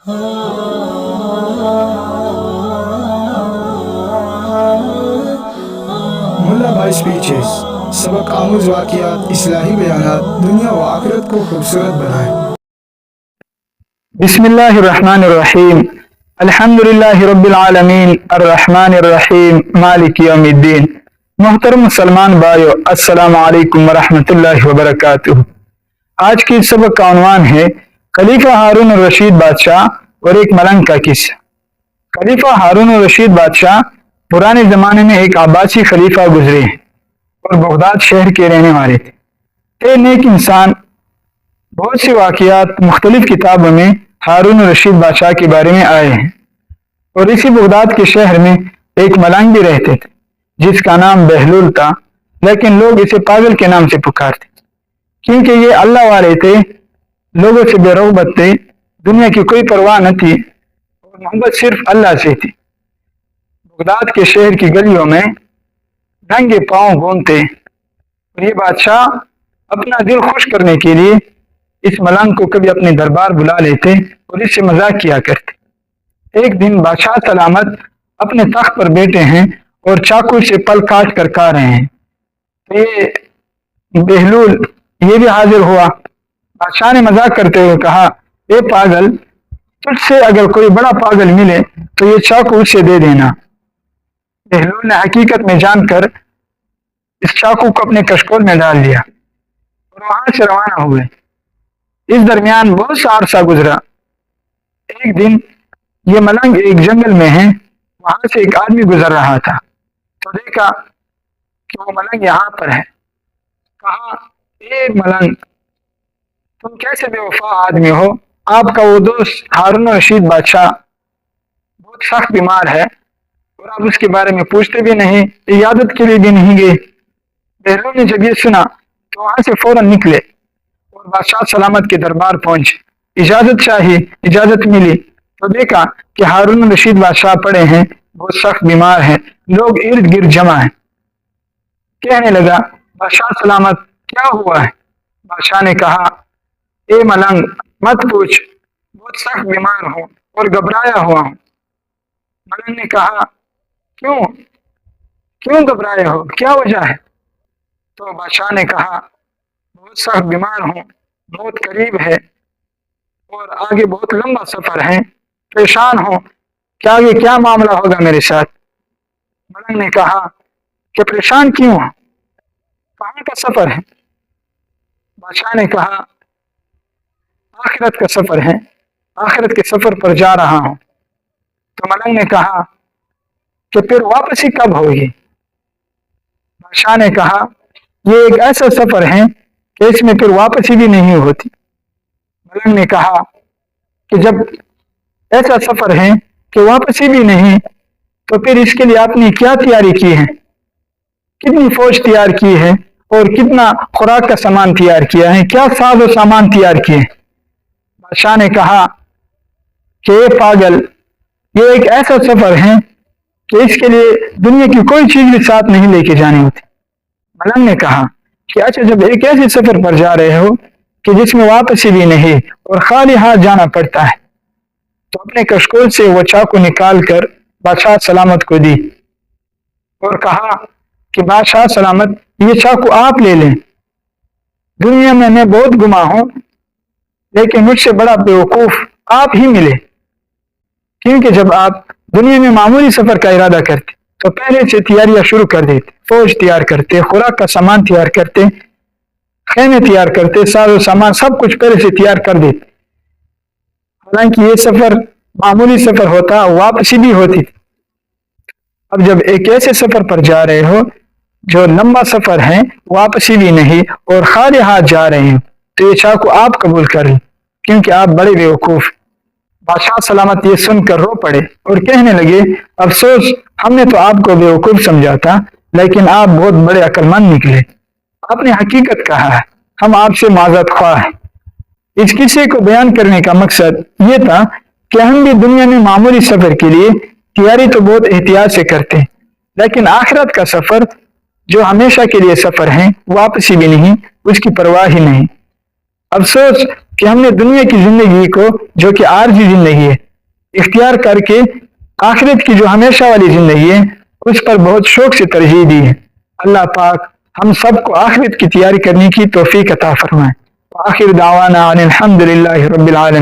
मुल्ला भाई स्पीचेस सबक आमूज वाक़ियात, इस्लाही बयानात दुनिया व आखिरत को खूबसूरत बनाए। बिस्मिल्लाहिर्रहमानिर्रहीम, अल्हम्दुलिल्लाहि रब्बिल आलमीन, अर्रहमानिर्रहीम, मालिक यौमिद्दीन। मोहतरम मुसलमान भाइयों, अस्सलामु अलैकुम वरहमतुल्लाहि वबरकातुहू। आज की सबक का उन्वान है खलीफा हारून रशीद बादशाह और एक मलंग का किस्सा। खलीफा हारून रशीद बादशाह पुराने जमाने में एक आबासी खलीफा गुजरे हैं और बगदाद शहर के रहने वाले थे। नेक इंसान। बहुत से वाक़ियात मुख्तलिफ किताबों में हारून रशीद बादशाह के बारे में आए हैं। और इसी बगदाद के शहर में एक मलंग भी रहते थे जिसका नाम बहलूल था, लेकिन लोग इसे पागल के नाम से पुकारते क्योंकि ये अल्लाह वाले थे, लोगों से बेरग़बत थे, दुनिया की कोई परवाह न थी और मोहब्बत सिर्फ अल्लाह से थी। बगदाद के शहर की गलियों में नंगे पांव घूमते और ये बादशाह अपना दिल खुश करने के लिए इस मलंग को कभी अपने दरबार बुला लेते और इससे मजाक किया करते। एक दिन बादशाह सलामत अपने तख्त पर बैठे हैं और चाकू से पल काट कर खा रहे हैं। तो ये बहलूल ये भी हाजिर हुआ। बादशाह ने मजाक करते हुए कहा, ए पागल, तुझसे अगर कोई बड़ा पागल मिले तो ये चाकू उसे दे देना। बहलूल ने हकीकत में जानकर इस चाकू को अपने कशकोल में डाल दिया और वहां से रवाना हुए। इस दरमियान बहुत सा अरसा गुजरा। एक दिन ये मलंग एक जंगल में है, वहां से एक आदमी गुजर रहा था तो देखा कि वो मलंग यहाँ पर है। कहा, ए मलंग, तुम कैसे बेवफा आदमी हो। आपका वो दोस्त हारून रशीद बादशाह बहुत सख्त बीमार है और आप उसके बारे में पूछते भी नहीं, इजाजत के लिए भी नहीं गए। बहलूल ने जब ये सुना तो वहां से फौरन निकले और बादशाह सलामत के दरबार पहुंचे। इजाजत चाहिए, इजाजत मिली तो देखा कि हारून रशीद बादशाह पड़े हैं, बहुत सख्त बीमार हैं, लोग इर्द गिर्द जमा हैं। कहने लगा, बादशाह सलामत क्या हुआ है। बादशाह ने कहा, ए मलंग, मत पूछ, बहुत सख्त बीमार हूं और घबराया हुआ हूं। मलंग ने कहा, क्यों क्यों घबराए हो, क्या वजह है। तो बादशाह ने कहा, बहुत सख्त बीमार हूं, बहुत करीब है और आगे बहुत लंबा सफर है, परेशान हूं कि आगे क्या मामला होगा मेरे साथ। मलंग ने कहा कि परेशान क्यों हो, कहाँ का सफर है। बादशाह ने कहा, आखिरत का सफर है, आखिरत के सफर पर जा रहा हूं। तो मलंग ने कहा कि फिर वापसी कब होगी। बादशाह ने कहा, ये एक ऐसा सफर है कि इसमें फिर वापसी भी नहीं होती। मलंग ने कहा कि जब ऐसा सफर है कि वापसी भी नहीं, तो फिर इसके लिए आपने क्या तैयारी की है, कितनी फौज तैयार की है और कितना खुराक का सामान तैयार किया है, क्या साजो सामान तैयार किए। बादशाह ने कहा कि ये पागल, ये एक ऐसा सफर है कि इसके लिए दुनिया की कोई चीज भी साथ नहीं लेके जानी होती। मलंग ने कहा कि अच्छा, जब एक ऐसे सफर पर जा रहे हो कि जिसमें वापसी भी नहीं और खाली हाथ जाना पड़ता है, तो अपने कशकोल से वो चाकू निकाल कर बादशाह सलामत को दी और कहा कि बादशाह सलामत, ये चाकू आप ले लें। दुनिया में मैं बहुत गुमा हूं, लेकिन मुझसे बड़ा बेवकूफ आप ही मिले, क्योंकि जब आप दुनिया में मामूली सफर का इरादा करते तो पहले से तैयारियां शुरू कर देते, फौज तैयार करते, खुराक का सामान तैयार करते, खेमे तैयार करते, साजो सामान सब कुछ पहले से तैयार कर देते। हालांकि ये सफर मामूली सफर होता, वापसी भी होती। अब जब एक ऐसे सफर पर जा रहे हो जो लंबा सफर है, वापसी भी नहीं और खाली हाथ जा रहे हैं, तो ये चाकू आप कबूल कर लें, क्योंकि आप बड़े बेवकूफ। बादशाह सलामत ये सुनकर रो पड़े और कहने लगे, अफसोस, हमने तो आपको बेवकूफ समझा था, लेकिन आप बहुत बड़े अक्लमंद निकले। आपने हकीकत कहा है, हम आपसे माजरत ख्वाह हैं। इस किस्से को बयान करने का मकसद ये था कि हम भी दुनिया में मामूली सफर के लिए तैयारी तो बहुत एहतियात से करते हैं, लेकिन आखिरत का सफर जो हमेशा के लिए सफर है, वापसी भी नहीं, उसकी परवाह ही नहीं। افسوس کہ ہم نے دنیا کی زندگی کو جو کہ عارضی زندگی ہے اختیار کر کے آخرت کی جو ہمیشہ والی زندگی ہے اس پر بہت شوق سے ترجیح دی ہے۔ اللہ پاک ہم سب کو آخرت کی تیاری کرنے کی توفیق عطا فرمائے۔ آخر دعوانا ان الحمد للہ رب العالمین۔